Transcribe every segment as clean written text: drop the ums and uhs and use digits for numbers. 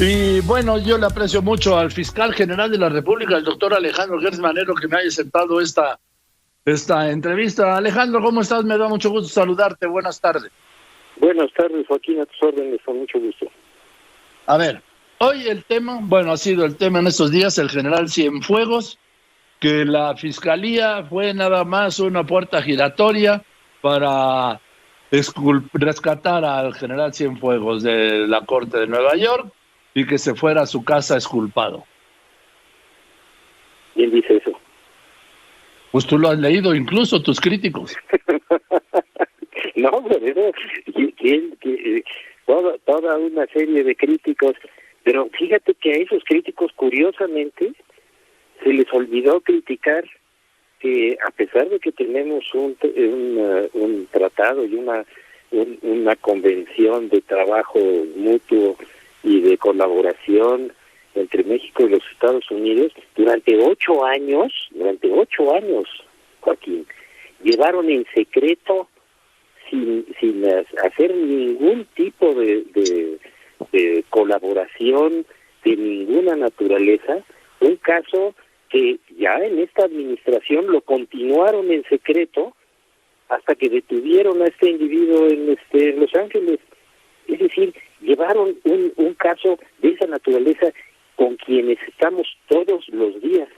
Y bueno, yo le aprecio mucho al fiscal general de la República, el doctor Alejandro Gertz Manero, que me haya aceptado esta entrevista. Alejandro, ¿cómo estás? Me da mucho gusto saludarte. Buenas tardes. Buenas tardes, Joaquín, a tus órdenes, con mucho gusto. A ver, hoy el tema, bueno, ha sido el tema en estos días, el general Cienfuegos, que la fiscalía fue nada más una puerta giratoria para rescatar al general Cienfuegos de la Corte de Nueva York y que se fuera a su casa exculpado. ¿Quién dice eso? Pues tú lo has leído, incluso tus críticos. No, pero toda una serie de críticos, pero fíjate que a esos críticos, curiosamente, se les olvidó criticar que a pesar de que tenemos un tratado y una convención de trabajo mutuo y de colaboración entre México y los Estados Unidos, durante 8 años, Joaquín, llevaron en secreto, sin hacer ningún tipo de colaboración de ninguna naturaleza, un caso que ya en esta administración lo continuaron en secreto hasta que detuvieron a este individuo en Los Ángeles. Es decir, llevaron un caso de esa naturaleza con quienes estamos todos los días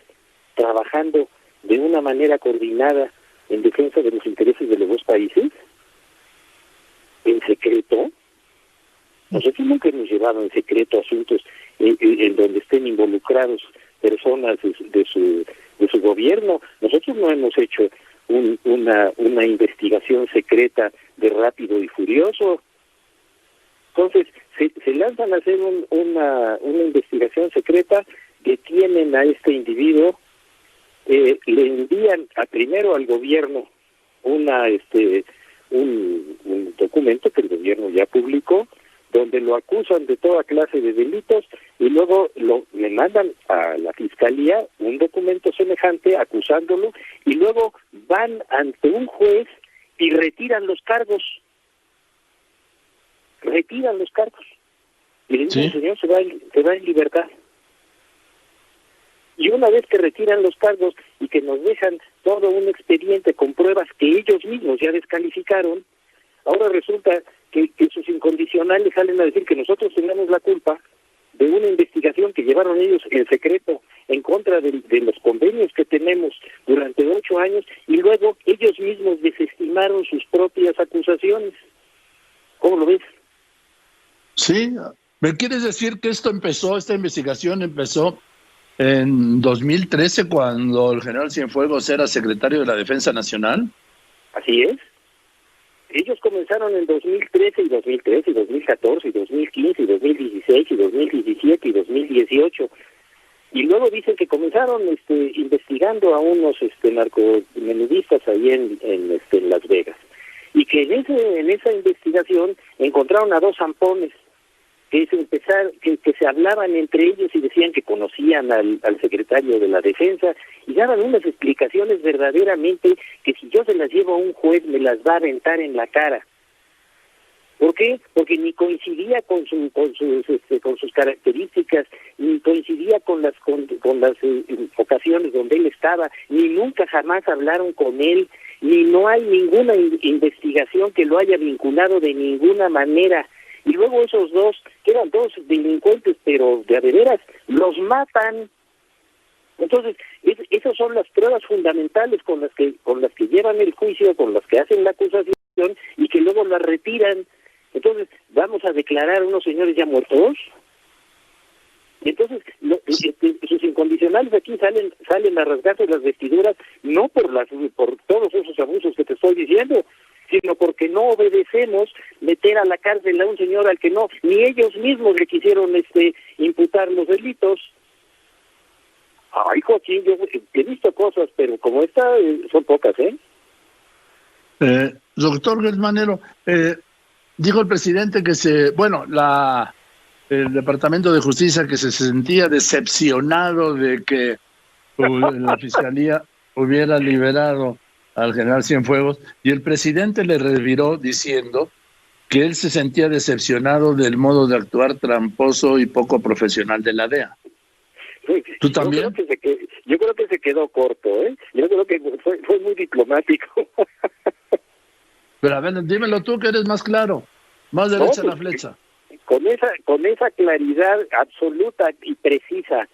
trabajando de una manera coordinada en defensa de los intereses de los dos países, en secreto. Nosotros nunca hemos llevado en secreto asuntos en donde estén involucrados personas de su gobierno. Nosotros no hemos hecho una investigación secreta de Rápido y Furioso. Entonces, se lanzan a hacer una investigación secreta, detienen a este individuo, le envían primero al gobierno un documento que el gobierno ya publicó, donde lo acusan de toda clase de delitos, y luego le mandan a la fiscalía un documento semejante acusándolo, y luego van ante un juez y retiran los cargos. Y le dicen, ¿sí? Señor, se va en libertad. Y una vez que retiran los cargos y que nos dejan todo un expediente con pruebas que ellos mismos ya descalificaron, ahora resulta que sus incondicionales salen a decir que nosotros tenemos la culpa de una investigación que llevaron ellos en secreto en contra de los convenios que tenemos durante 8 años, y luego ellos mismos desestimaron sus propias acusaciones. ¿Cómo lo ves? Sí, ¿me quieres decir que esta investigación empezó en 2013 cuando el general Cienfuegos era secretario de la Defensa Nacional? Así es. Ellos comenzaron en 2013 y 2014 y 2015 y 2016 y 2017 y 2018. Y luego dicen que comenzaron investigando a unos narcomenudistas ahí en Las Vegas. Y que en esa investigación encontraron a 2 zampones que se hablaban entre ellos y decían que conocían al secretario de la Defensa, y daban unas explicaciones verdaderamente que si yo se las llevo a un juez me las va a aventar en la cara. ¿Por qué? Porque ni coincidía con sus características, ni coincidía con las ocasiones donde él estaba, ni nunca jamás hablaron con él, ni no hay ninguna investigación que lo haya vinculado de ninguna manera. Y luego esos 2, que eran 2 delincuentes, pero de a veras, los matan. Entonces, esas son las pruebas fundamentales con las que llevan el juicio, con las que hacen la acusación y que luego las retiran. Entonces, ¿vamos a declarar a unos señores ya muertos? Entonces, sus incondicionales aquí salen a rasgarse las vestiduras, no por todos esos abusos que te estoy diciendo, sino porque no obedecemos meter a la cárcel a un señor al que ni ellos mismos le quisieron imputar los delitos. Ay, Joaquín, yo he visto cosas, pero como esta son pocas, ¿eh? Doctor Gertz Manero, dijo el presidente que el Departamento de Justicia que se sentía decepcionado de que la Fiscalía hubiera liberado al general Cienfuegos, y el presidente le reviró diciendo que él se sentía decepcionado del modo de actuar tramposo y poco profesional de la DEA. ¿Tú también? Yo creo que se quedó corto, ¿eh? Yo creo que fue muy diplomático. Pero a ver, dímelo tú, que eres más claro, más derecha a la flecha. Con esa claridad absoluta y precisa,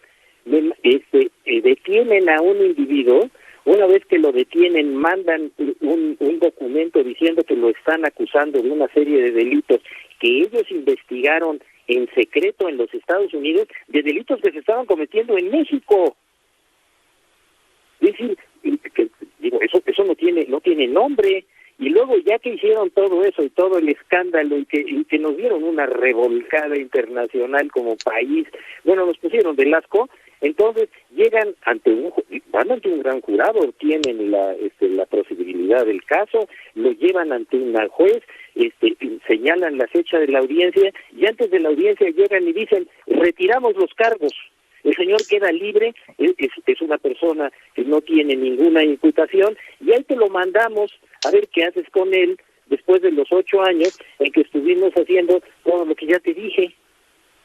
detienen a un individuo. Una vez que lo detienen, mandan un documento diciendo que lo están acusando de una serie de delitos que ellos investigaron en secreto en los Estados Unidos, de delitos que se estaban cometiendo en México. Es decir, eso no tiene nombre. Y luego, ya que hicieron todo eso y todo el escándalo y que nos dieron una revolcada internacional como país, bueno, nos pusieron del asco. Entonces van ante un gran jurado, tienen la procedibilidad del caso, lo llevan ante una juez, señalan la fecha de la audiencia, y antes de la audiencia llegan y dicen: retiramos los cargos. El señor queda libre, es una persona que no tiene ninguna imputación, y ahí te lo mandamos a ver qué haces con él después de los 8 años en que estuvimos haciendo todo lo que ya te dije.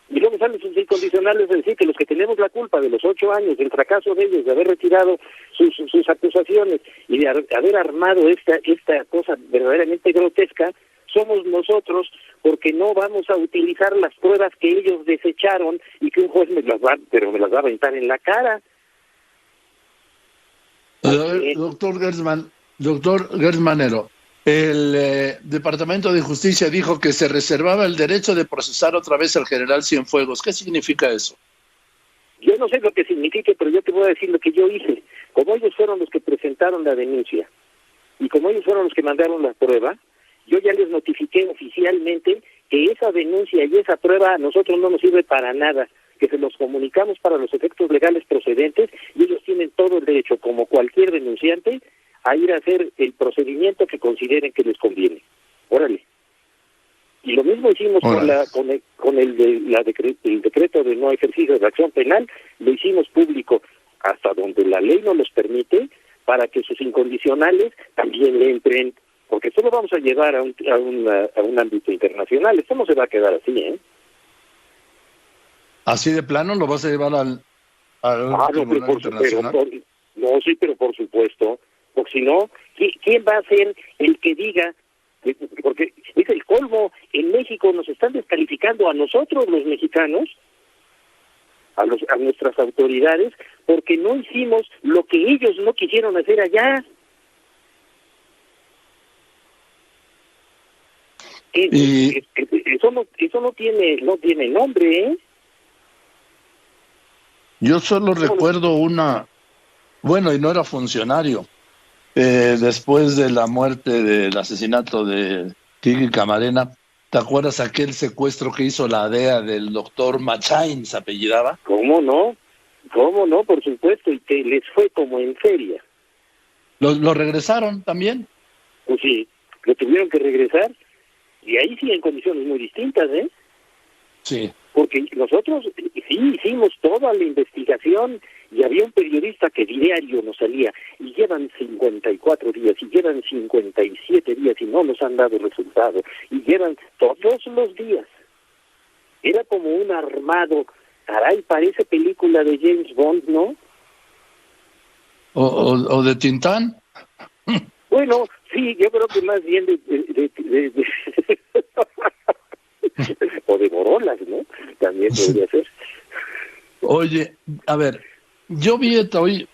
Y luego salen sus incondicionales de decir que los que tenemos la culpa de los 8 años, del fracaso de ellos, de haber retirado sus acusaciones y de haber armado esta cosa verdaderamente grotesca, somos nosotros, porque no vamos a utilizar las pruebas que ellos desecharon y que un juez me las va a aventar en la cara. Doctor Gersmanero, el Departamento de Justicia dijo que se reservaba el derecho de procesar otra vez al general Cienfuegos. ¿Qué significa eso? Yo no sé lo que signifique, pero yo te voy a decir lo que yo hice. Como ellos fueron los que presentaron la denuncia y como ellos fueron los que mandaron la prueba, yo ya les notifiqué oficialmente que esa denuncia y esa prueba a nosotros no nos sirve para nada, que se los comunicamos para los efectos legales procedentes, y ellos tienen todo el derecho, como cualquier denunciante, a ir a hacer el procedimiento que consideren que les conviene. Órale. Y lo mismo hicimos con el decreto de no ejercicio de acción penal, lo hicimos público hasta donde la ley nos los permite, para que sus incondicionales también le entren, porque esto lo vamos a llevar a un ámbito internacional. Esto no se va a quedar así, ¿eh? ¿Así de plano lo vas a llevar al Tribunal Internacional? Pero por supuesto, porque si no, ¿quién va a ser el que diga? Porque es el colmo. En México nos están descalificando a nosotros, los mexicanos, a nuestras autoridades, porque no hicimos lo que ellos no quisieron hacer allá. Eso no tiene nombre, ¿eh? Yo solo recuerdo bueno, y no era funcionario, después de la muerte del asesinato de Kiki Camarena, ¿te acuerdas aquel secuestro que hizo la DEA del doctor Machain, se apellidaba? ¿Cómo no? Por supuesto, y que les fue como en feria. ¿Lo regresaron también? Pues sí, lo tuvieron que regresar, y ahí sí en condiciones muy distintas, ¿eh? Sí. Porque nosotros sí hicimos toda la investigación, y había un periodista que diario nos salía, y llevan 54 días, y llevan 57 días, y no nos han dado resultado, y llevan todos los días. Era como un armado. Caray, parece película de James Bond, ¿no? ¿O de Tintán? Bueno, sí, yo creo que más bien de o de Borolas, ¿no? También podría ser. Oye, a ver, yo vi hoy,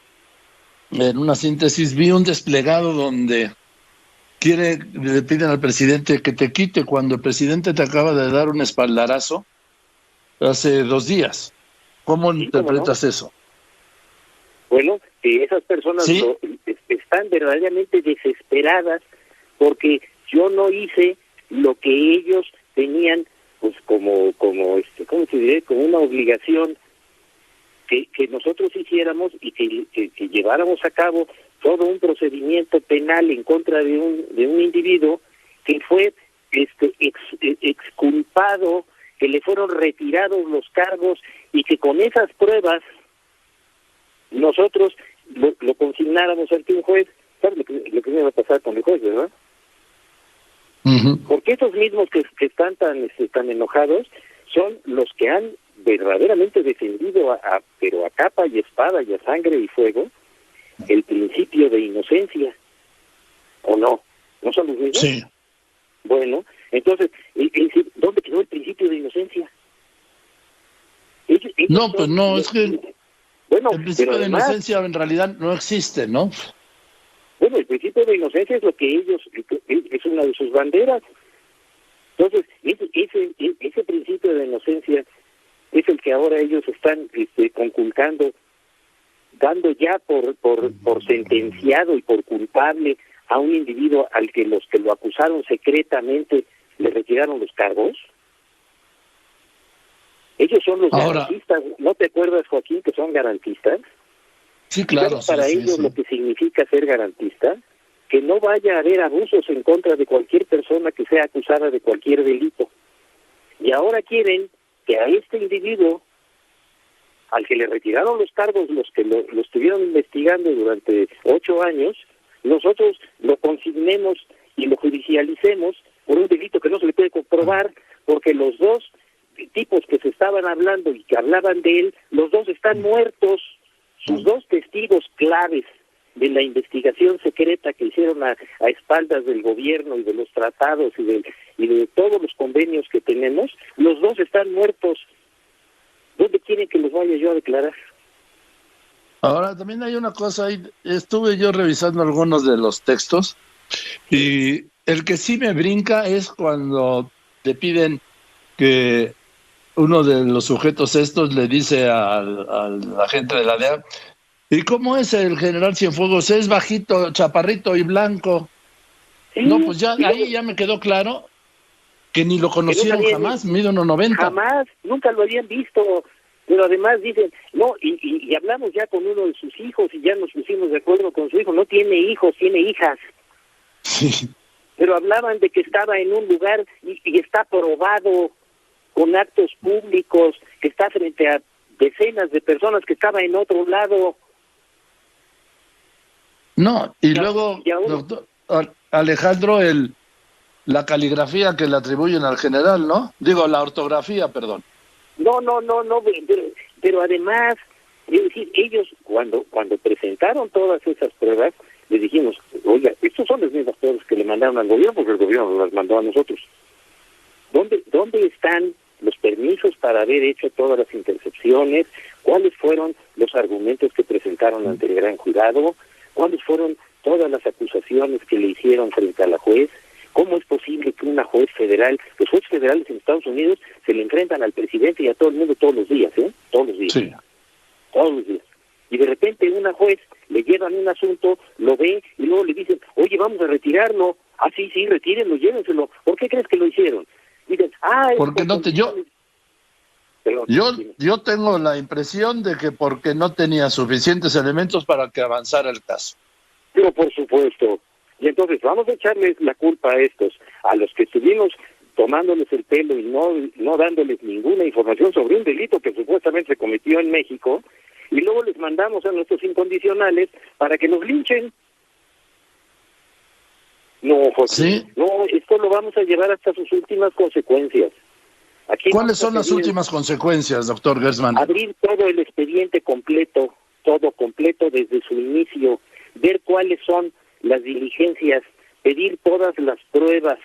en una síntesis, vi un desplegado donde le piden al presidente que te quite cuando el presidente te acaba de dar un espaldarazo hace 2 días. ¿Cómo interpretas eso? Bueno, que esas personas ¿sí? Están verdaderamente desesperadas porque yo no hice lo que ellos tenían, pues como ¿cómo se dice? Como una obligación que nosotros hiciéramos y que lleváramos a cabo todo un procedimiento penal en contra de un individuo que fue exculpado, que le fueron retirados los cargos y que con esas pruebas nosotros lo consignáramos ante un juez. ¿Sabes lo que me va a pasar con el juez, verdad? Porque esos mismos que están tan enojados son los que han verdaderamente defendido pero a capa y espada y a sangre y fuego el principio de inocencia, ¿o no? ¿No son los mismos? Sí. Bueno, entonces, ¿dónde quedó el principio de inocencia? No, pues no, es que bueno, el principio de además, inocencia en realidad no existe, ¿no? Bueno, el principio de inocencia es lo que ellos, es una de sus banderas. Entonces, ese principio de inocencia es el que ahora ellos están conculcando, dando ya por sentenciado y por culpable a un individuo al que los que lo acusaron secretamente le retiraron los cargos. Ellos son los garantistas. ¿No te acuerdas, Joaquín, que son garantistas? Sí, claro. Para ellos lo que significa ser garantista, que no vaya a haber abusos en contra de cualquier persona que sea acusada de cualquier delito. Y ahora quieren que a este individuo, al que le retiraron los cargos, los que lo estuvieron investigando durante 8 años, nosotros lo consignemos y lo judicialicemos por un delito que no se le puede comprobar, porque los dos tipos que se estaban hablando y que hablaban de él, los dos están muertos. Sus dos testigos claves de la investigación secreta que hicieron a espaldas del gobierno y de los tratados y de todos los convenios que tenemos, los dos están muertos. ¿Dónde quieren que los vaya yo a declarar? Ahora, también hay una cosa, estuve yo revisando algunos de los textos y el que sí me brinca es cuando te piden que uno de los sujetos estos le dice al agente de la DEA, ¿y cómo es el general Cienfuegos? Es bajito, chaparrito y blanco. Sí, no, pues ya ahí ya me quedó claro que ni lo conocieron jamás, mide 1.90. Jamás, nunca lo habían visto. Pero además dicen, no, y hablamos ya con uno de sus hijos y ya nos pusimos de acuerdo con su hijo, no tiene hijos, tiene hijas. Sí. Pero hablaban de que estaba en un lugar y está probado con actos públicos, que está frente a decenas de personas, que estaba en otro lado. No, y luego, doctor Alejandro, la caligrafía que le atribuyen al general, ¿no? Digo, la ortografía, perdón. No, pero además, es decir, ellos cuando presentaron todas esas pruebas, les dijimos, oiga, estos son las mismas pruebas que le mandaron al gobierno, porque el gobierno las mandó a nosotros. ¿Dónde están los permisos para haber hecho todas las intercepciones? ¿Cuáles fueron los argumentos que presentaron ante el gran jurado? ¿Cuáles fueron todas las acusaciones que le hicieron frente a la juez? ¿Cómo es posible que una juez federal, los jueces federales en Estados Unidos se le enfrentan al presidente y a todo el mundo todos los días, Todos los días. Sí. Todos los días. Y de repente una juez le llevan un asunto, lo ve y luego le dicen, oye, vamos a retirarlo. Ah, sí, retírenlo, llévenselo. ¿Por qué crees que lo hicieron? Dicen, porque no te... Yo tengo la impresión de que porque no tenía suficientes elementos para que avanzara el caso. Pero por supuesto. Y entonces vamos a echarles la culpa a estos, a los que estuvimos tomándoles el pelo y no dándoles ninguna información sobre un delito que supuestamente se cometió en México, y luego les mandamos a nuestros incondicionales para que nos linchen. No, José, ¿sí? No, esto lo vamos a llevar hasta sus últimas consecuencias. ¿Cuáles son las últimas consecuencias, doctor Gersmann? Abrir todo el expediente completo, todo completo desde su inicio, ver cuáles son las diligencias, pedir todas las pruebas,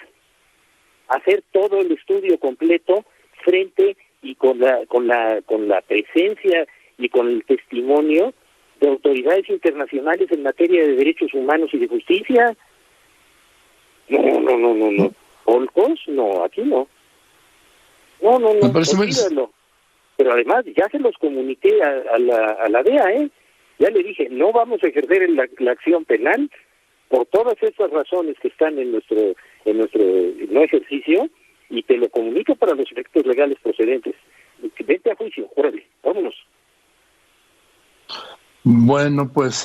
hacer todo el estudio completo frente y con la presencia y con el testimonio de autoridades internacionales en materia de derechos humanos y de justicia. No. ¿Olcos? No, aquí no. No, olvídalo. Pero además ya se los comuniqué a la DEA, Ya le dije, no vamos a ejercer la acción penal por todas estas razones que están en nuestro no ejercicio, y te lo comunico para los efectos legales procedentes. Vete a juicio, órale, vámonos. Bueno, pues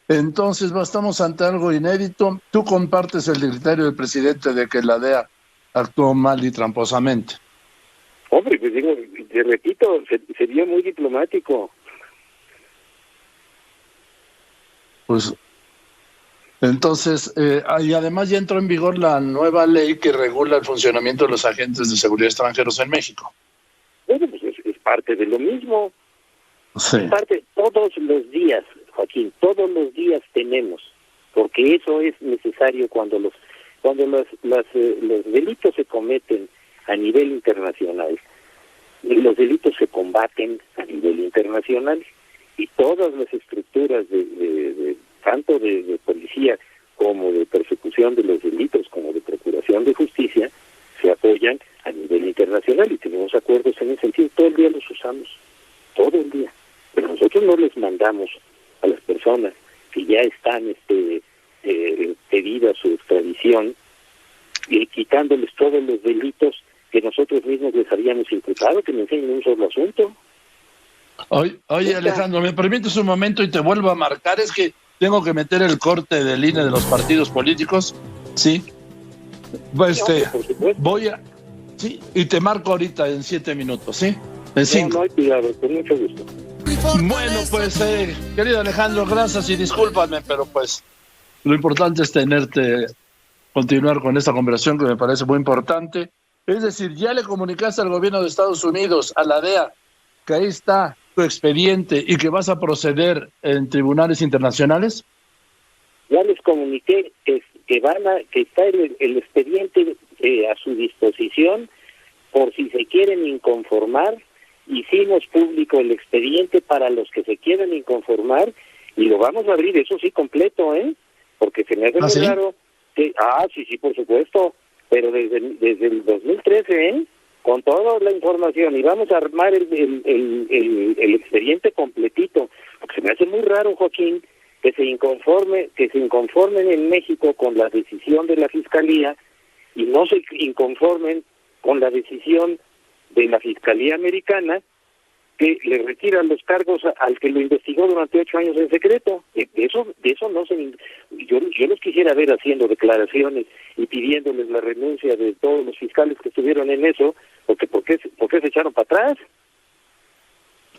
entonces estamos ante algo inédito. ¿Tú compartes el criterio del presidente de que la DEA actuó mal y tramposamente? Hombre, pues digo, te repito, se vio muy diplomático. Pues Entonces, y además ya entró en vigor la nueva ley que regula el funcionamiento de los agentes de seguridad extranjeros en México. Bueno, pues es parte de lo mismo. Sí. Es parte, todos los días, Joaquín, todos los días tenemos, porque eso es necesario cuando los delitos se cometen a nivel internacional. Los delitos se combaten a nivel internacional y todas las estructuras tanto de policía como de persecución de los delitos, como de procuración de justicia, se apoyan a nivel internacional y tenemos acuerdos en ese sentido. Todo el día los usamos, todo el día. Pero nosotros no les mandamos a las personas que ya están pedidas su extradición y quitándoles todos los delitos que nosotros mismos les habíamos imputado, que me enseñen un solo asunto. Oye, Alejandro, ¿me permites un momento y te vuelvo a marcar? Es que tengo que meter el corte de línea de los partidos políticos, ¿sí? Pues voy a... Sí, y te marco ahorita en 7 minutos, ¿sí? En 5. No hay cuidado, con mucho gusto. Bueno, pues, querido Alejandro, gracias y discúlpame, pero pues lo importante es continuar con esta conversación que me parece muy importante. Es decir, ya le comunicaste al gobierno de Estados Unidos, a la DEA, que ahí está tu expediente y que vas a proceder en tribunales internacionales. Ya les comuniqué que está el expediente a su disposición por si se quieren inconformar. Hicimos público el expediente para los que se quieran inconformar y lo vamos a abrir, eso sí, completo, porque se me hace muy raro que... sí, por supuesto, pero desde el 2013, con toda la información, y vamos a armar el expediente completito, porque se me hace muy raro, Joaquín, que se inconformen en México con la decisión de la Fiscalía y no se inconformen con la decisión de la Fiscalía Americana, que le retiran los cargos al que lo investigó durante 8 años en secreto. De eso no se... Yo los quisiera ver haciendo declaraciones y pidiéndoles la renuncia de todos los fiscales que estuvieron en eso, porque ¿por qué se echaron para atrás?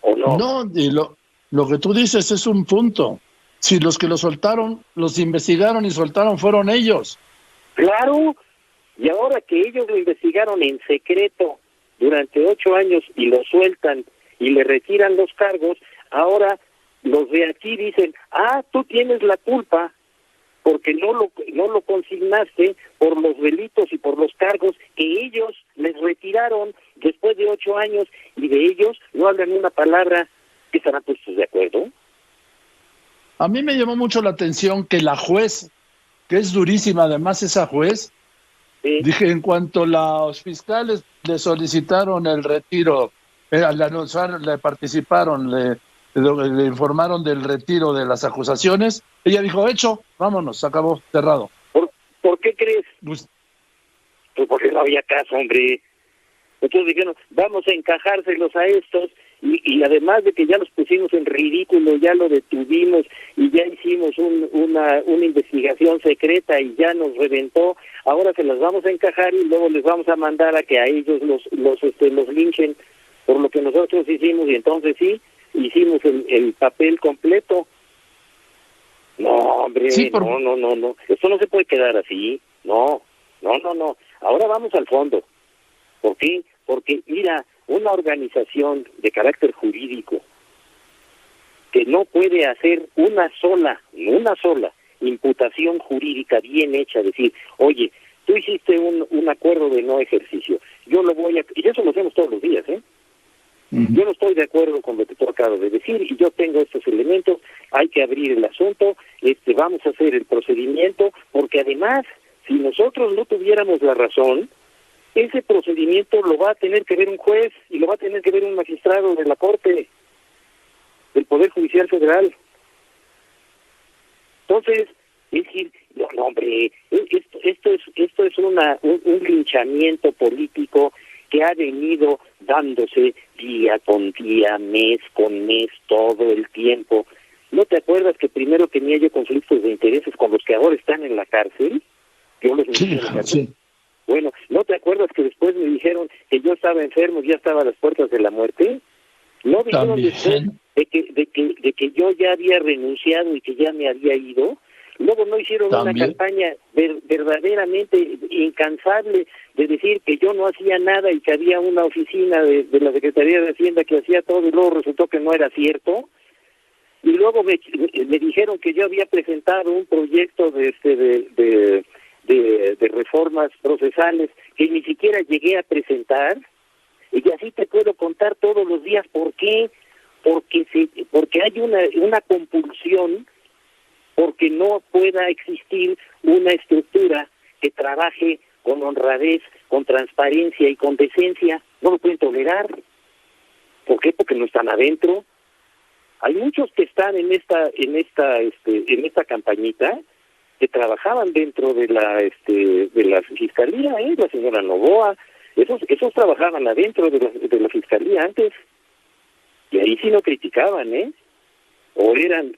¿O no? No, y lo que tú dices es un punto. Si los que lo soltaron, los investigaron y soltaron fueron ellos. Claro, y ahora que ellos lo investigaron en secreto durante 8 años y lo sueltan y le retiran los cargos, ahora los de aquí dicen, tú tienes la culpa porque no lo consignaste por los delitos y por los cargos que ellos les retiraron después de 8 años y de ellos no hablan una palabra. ¿Que estarán puestos de acuerdo? A mí me llamó mucho la atención que la juez, que es durísima además esa juez, dije, en cuanto los fiscales le solicitaron el retiro, al anunciar, le participaron, le informaron del retiro de las acusaciones, ella dijo, hecho, vámonos, se acabó, cerrado. ¿Por qué crees? Pues porque no había caso, hombre. Entonces dijeron, vamos a encajárselos a estos, y además de que ya los pusimos en ridículo, ya lo detuvimos y ya hicimos una investigación secreta y ya nos reventó, ahora se las vamos a encajar y luego les vamos a mandar a que a ellos los linchen por lo que nosotros hicimos, y entonces sí, hicimos el papel completo. No, hombre, sí, no, esto no se puede quedar así, no, ahora vamos al fondo. ¿Por qué? Porque, mira, una organización de carácter jurídico que no puede hacer una sola imputación jurídica bien hecha, decir, oye, tú hiciste un acuerdo de no ejercicio, y eso lo hacemos todos los días, Yo no estoy de acuerdo con lo que tú acabas de decir y yo tengo estos elementos, hay que abrir el asunto, vamos a hacer el procedimiento, porque además, si nosotros no tuviéramos la razón, ese procedimiento lo va a tener que ver un juez y lo va a tener que ver un magistrado de la Corte, del Poder Judicial Federal. Entonces, es decir, no, hombre, esto es un linchamiento político que ha venido dándose día con día, mes con mes, todo el tiempo. ¿No te acuerdas que primero tenía yo conflictos de intereses con los que ahora están en la cárcel? Yo los metí en la cárcel. Sí. Bueno, ¿no te acuerdas que después me dijeron que yo estaba enfermo y ya estaba a las puertas de la muerte? ¿No dijeron después de que yo ya había renunciado y que ya me había ido? Luego no hicieron ¿también? una campaña verdaderamente incansable de decir que yo no hacía nada y que había una oficina de la Secretaría de Hacienda que hacía todo, y luego resultó que no era cierto. Y luego me dijeron que yo había presentado un proyecto de reformas procesales que ni siquiera llegué a presentar, y así te puedo contar todos los días por qué. Porque hay una compulsión, porque no pueda existir una estructura que trabaje con honradez, con transparencia y con decencia. No lo pueden tolerar. ¿Por qué? Porque no están adentro. Hay muchos que están en esta campañita que trabajaban dentro de la fiscalía, la señora Novoa, esos trabajaban adentro de la fiscalía antes, y ahí sí no criticaban, o eran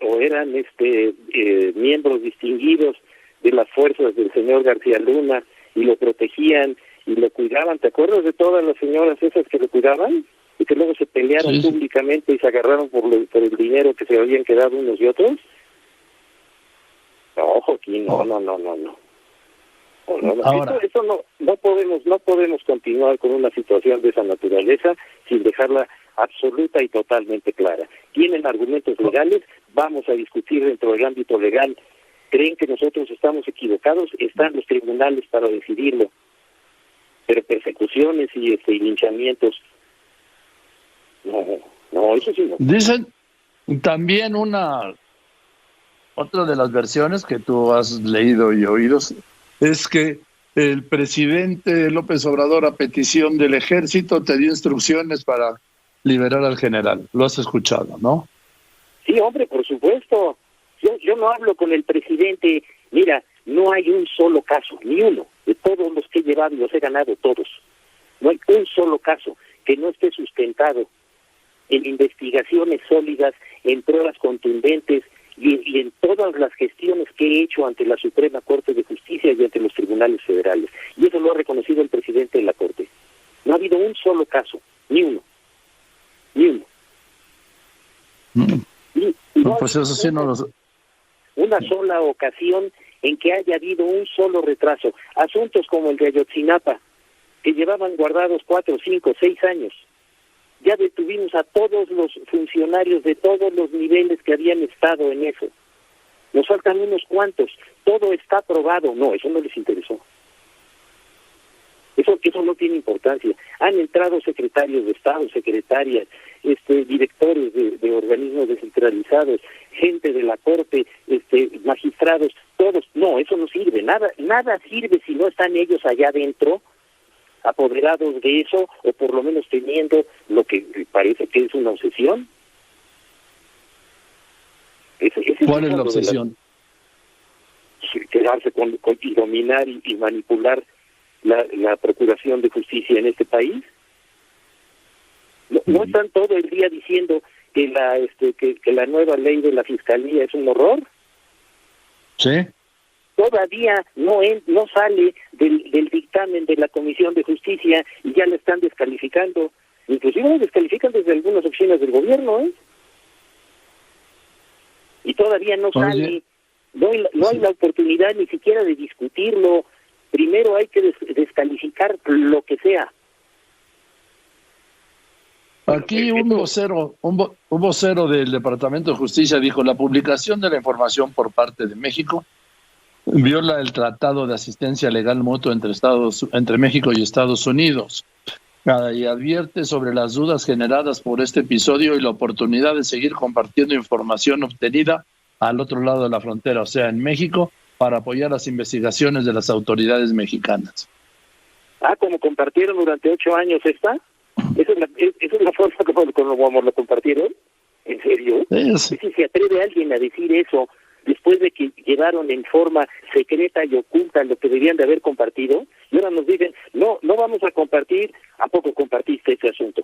miembros distinguidos de las fuerzas del señor García Luna y lo protegían y lo cuidaban. ¿Te acuerdas de todas las señoras esas que lo cuidaban? Y que luego se pelearon Sí. públicamente y se agarraron por el dinero que se habían quedado unos y otros. No, Joaquín, no. Ahora, Eso no podemos continuar con una situación de esa naturaleza sin dejarla absoluta y totalmente clara. Tienen argumentos legales, vamos a discutir dentro del ámbito legal. ¿Creen que nosotros estamos equivocados? Están los tribunales para decidirlo. Pero persecuciones y linchamientos, no, eso sí no. dicen también otra de las versiones que tú has leído y oído es que el presidente López Obrador, a petición del ejército, te dio instrucciones para liberar al general. Lo has escuchado, ¿no? Sí, hombre, por supuesto. Yo no hablo con el presidente. Mira, no hay un solo caso, ni uno, de todos los que he llevado y los he ganado todos. No hay un solo caso que no esté sustentado en investigaciones sólidas, en pruebas contundentes y en todas las gestiones que he hecho ante la Suprema Corte de Justicia y ante los tribunales federales. Y eso lo ha reconocido el presidente de la Corte. No ha habido un solo caso, ni uno. No, pues eso sí no lo... Una sola ocasión en que haya habido un solo retraso. Asuntos como el de Ayotzinapa, que llevaban guardados 4, 5, 6 años. Ya detuvimos a todos los funcionarios de todos los niveles que habían estado en eso. Nos faltan unos cuantos. Todo está aprobado. No, eso no les interesó. Eso no tiene importancia. Han entrado secretarios de Estado, secretarias, directores de organismos descentralizados, gente de la Corte, magistrados, todos. No, eso no sirve. Nada sirve si no están ellos allá adentro, apoderados de eso, o por lo menos teniendo lo que parece que es una obsesión. ¿Cuál es la obsesión? Quedarse con y dominar y manipular la Procuración de Justicia en este país. ¿No están todo el día diciendo que la nueva ley de la Fiscalía es un horror? Sí. Todavía no sale del dictamen de la Comisión de Justicia y ya la están descalificando. Inclusive la descalifican desde algunas oficinas del gobierno, y todavía no sale. No hay la oportunidad ni siquiera de discutirlo. Primero hay que descalificar lo que sea. Aquí un vocero del Departamento de Justicia dijo: la publicación de la información por parte de México viola el Tratado de Asistencia Legal Mutua entre México y Estados Unidos, y advierte sobre las dudas generadas por este episodio y la oportunidad de seguir compartiendo información obtenida al otro lado de la frontera, o sea, en México, para apoyar las investigaciones de las autoridades mexicanas. Como compartieron durante 8 años esta. ¿Esa es la forma como lo compartieron? ¿En serio? Sí. Si se atreve alguien a decir eso después de que llevaron en forma secreta y oculta lo que debían de haber compartido, y ahora nos dicen, no vamos a compartir. ¿A poco compartiste ese asunto?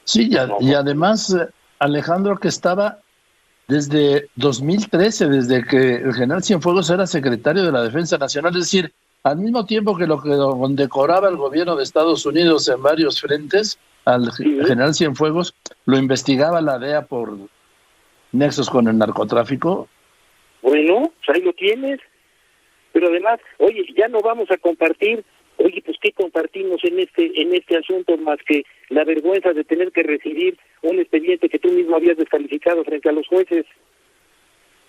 Sí, y además, Alejandro, que estaba desde 2013, desde que el general Cienfuegos era secretario de la Defensa Nacional, es decir, al mismo tiempo que lo condecoraba el gobierno de Estados Unidos en varios frentes, al general Cienfuegos lo investigaba la DEA por nexos con el narcotráfico. Bueno, pues ahí lo tienes. Pero además, oye, ya no vamos a compartir. Oye, pues ¿qué compartimos en este asunto más que la vergüenza de tener que recibir un expediente que tú mismo habías descalificado frente a los jueces?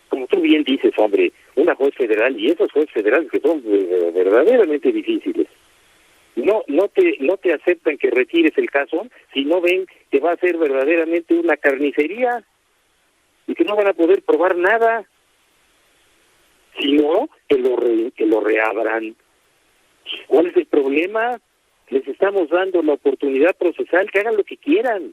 Como tú bien dices, hombre, una juez federal y esos jueces federales que son verdaderamente difíciles. No te aceptan que retires el caso si no ven que va a ser verdaderamente una carnicería y que no van a poder probar nada. Si no, que lo reabran. ¿Cuál es el problema? Les estamos dando la oportunidad procesal, que hagan lo que quieran.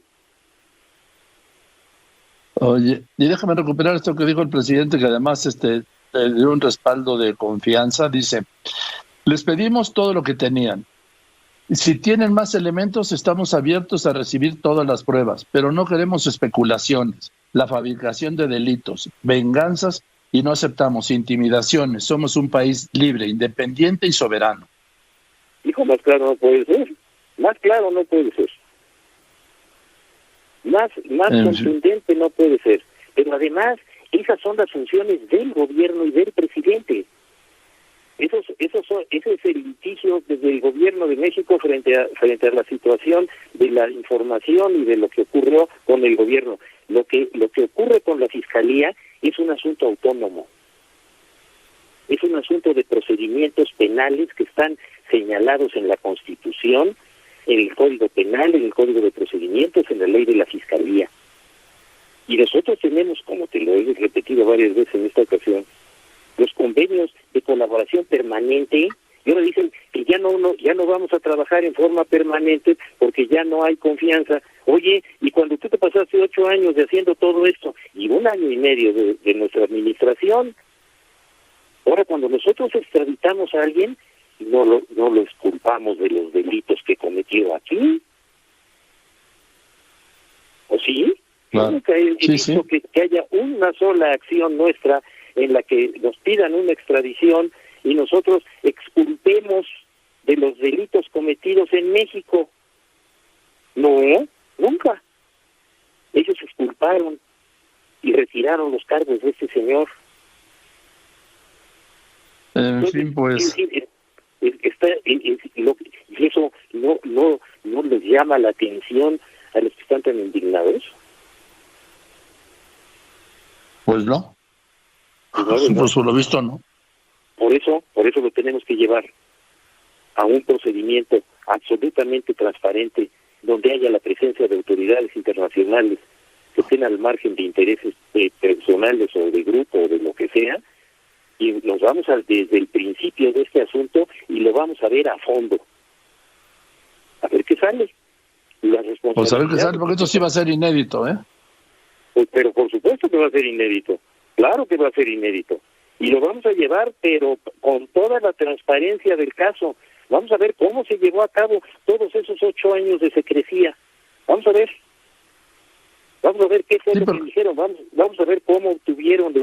Oye, y déjame recuperar esto que dijo el presidente, que además le dio un respaldo de confianza. Dice, les pedimos todo lo que tenían. Si tienen más elementos, estamos abiertos a recibir todas las pruebas, pero no queremos especulaciones, la fabricación de delitos, venganzas, y no aceptamos intimidaciones. Somos un país libre, independiente y soberano. Hijo, más claro no puede ser. Más claro no puede ser. Más contundente no puede ser. Pero además, esas son las funciones del gobierno y del presidente. Ese es el litigio desde el gobierno de México frente a la situación de la información y de lo que ocurrió con el gobierno. Lo que ocurre con la Fiscalía es un asunto autónomo. Es un asunto de procedimientos penales que están señalados en la Constitución, en el Código Penal, en el Código de Procedimientos, en la ley de la Fiscalía. Y nosotros tenemos, como te lo he repetido varias veces en esta ocasión, los convenios de colaboración permanente, y ahora dicen que ya no vamos a trabajar en forma permanente porque ya no hay confianza. Oye, y cuando tú te pasaste 8 años de haciendo todo esto y 1 año y medio de nuestra administración, ahora cuando nosotros extraditamos a alguien, no lo exculpamos de los delitos que cometió aquí. ¿O sí? Claro. Nunca he visto que haya una sola acción nuestra en la que nos pidan una extradición y nosotros exculpemos de los delitos cometidos en México. No, nunca. Ellos exculparon y retiraron los cargos de este señor. En fin, pues... y eso no les llama la atención a los que están tan indignados. Pues no. Pues por lo visto no. Por eso lo tenemos que llevar a un procedimiento absolutamente transparente, donde haya la presencia de autoridades internacionales que estén al margen de intereses personales o de grupo o de lo que sea, y nos vamos desde el principio de este asunto y lo vamos a ver a fondo. A ver qué sale. Pues a ver qué sale, porque esto sí va a ser inédito, ¿eh? Pues, pero por supuesto que va a ser inédito. Claro que va a ser inédito. Y lo vamos a llevar, pero con toda la transparencia del caso. Vamos a ver cómo se llevó a cabo todos esos 8 años de secrecía. Vamos a ver qué fue lo que dijeron. Vamos a ver cómo obtuvieron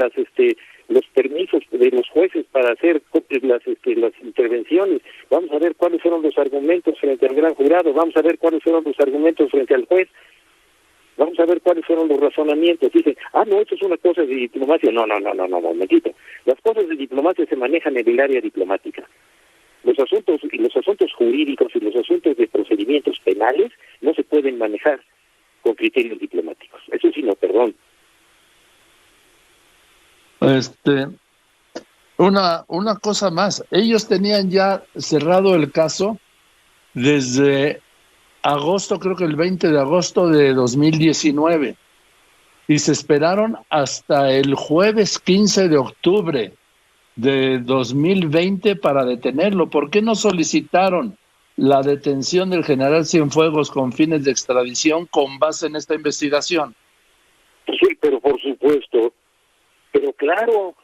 los permisos de los jueces para hacer las intervenciones. Vamos a ver cuáles fueron los argumentos frente al gran jurado. Vamos a ver cuáles fueron los argumentos frente al juez. Vamos a ver cuáles fueron los razonamientos. Dicen, no, esto es una cosa de diplomacia. No, momentito. Las cosas de diplomacia se manejan en el área diplomática. Los asuntos jurídicos y los asuntos de procedimientos penales no se pueden manejar con criterios diplomáticos. Eso sí, no, perdón. Una cosa más. Ellos tenían ya cerrado el caso desde agosto, creo que el 20 de agosto de 2019, y se esperaron hasta el jueves 15 de octubre de 2020 para detenerlo. ¿Por qué no solicitaron la detención del general Cienfuegos con fines de extradición con base en esta investigación? Sí, pero por supuesto, pero claro,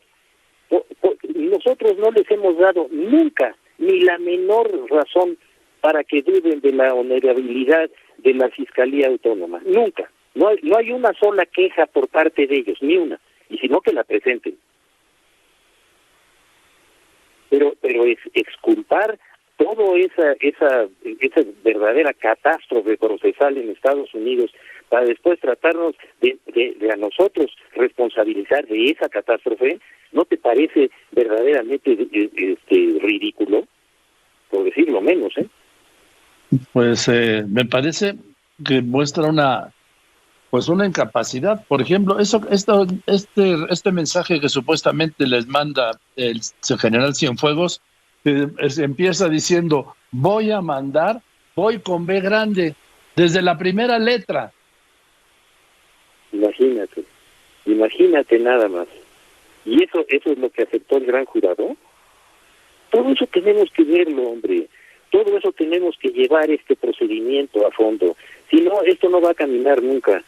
nosotros no les hemos dado nunca ni la menor razón para que duden de la honorabilidad de la Fiscalía Autónoma. Nunca. No hay una sola queja por parte de ellos, ni una. Y si no, que la presenten. Pero es exculpar toda esa verdadera catástrofe procesal en Estados Unidos, para después tratarnos de a nosotros responsabilizar de esa catástrofe, ¿no te parece verdaderamente ridículo? Por decirlo menos, ¿eh? Pues me parece que muestra una incapacidad. Por ejemplo, este mensaje que supuestamente les manda el general Cienfuegos, empieza diciendo, voy con B grande, desde la primera letra. Imagínate nada más. ¿Y eso es lo que aceptó el gran jurado? Todo eso tenemos que verlo, hombre. Todo eso tenemos que llevar este procedimiento a fondo. Si no, esto no va a caminar nunca.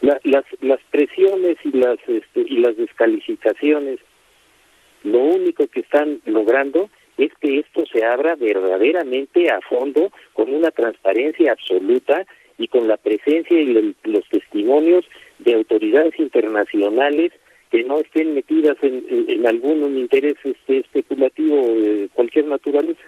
Las presiones y las descalificaciones, lo único que están logrando es que esto se abra verdaderamente a fondo, con una transparencia absoluta y con la presencia y los testimonios de autoridades internacionales que no estén metidas en algún interés especulativo de cualquier naturaleza.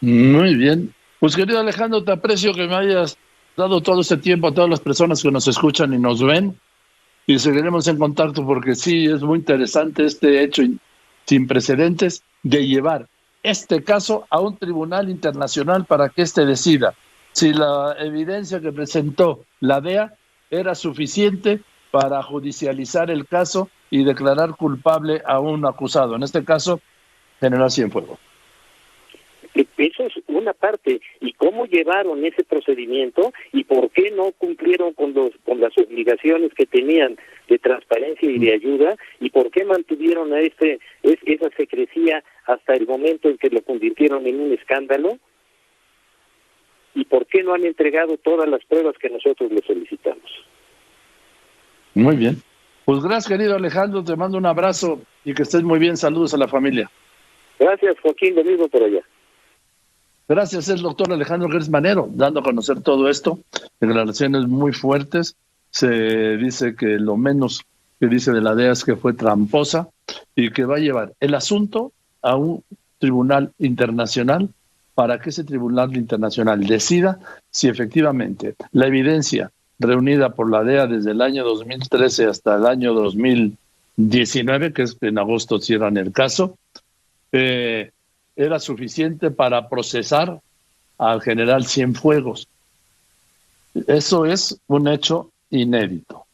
Muy bien. Pues querido Alejandro, te aprecio que me hayas dado todo este tiempo a todas las personas que nos escuchan y nos ven, y seguiremos en contacto porque sí, es muy interesante este hecho sin precedentes de llevar este caso a un tribunal internacional para que éste decida si la evidencia que presentó la DEA era suficiente para judicializar el caso y declarar culpable a un acusado, en este caso, general Cienfuegos. Eso es una parte. ¿Y cómo llevaron ese procedimiento y por qué no cumplieron con las obligaciones que tenían de transparencia y de ayuda? ¿Y por qué mantuvieron esa secrecía hasta el momento en que lo convirtieron en un escándalo? ¿Y por qué no han entregado todas las pruebas que nosotros les solicitamos? Muy bien. Pues gracias, querido Alejandro. Te mando un abrazo y que estés muy bien. Saludos a la familia. Gracias, Joaquín. Lo mismo por allá. Gracias, el doctor Alejandro Gers Manero, dando a conocer todo esto. Declaraciones muy fuertes. Se dice que lo menos que dice de la DEA es que fue tramposa y que va a llevar el asunto a un tribunal internacional para que ese tribunal internacional decida si efectivamente la evidencia reunida por la DEA desde el año 2013 hasta el año 2019, que es que en agosto cierran el caso, era suficiente para procesar al general Cienfuegos. Eso es un hecho inédito.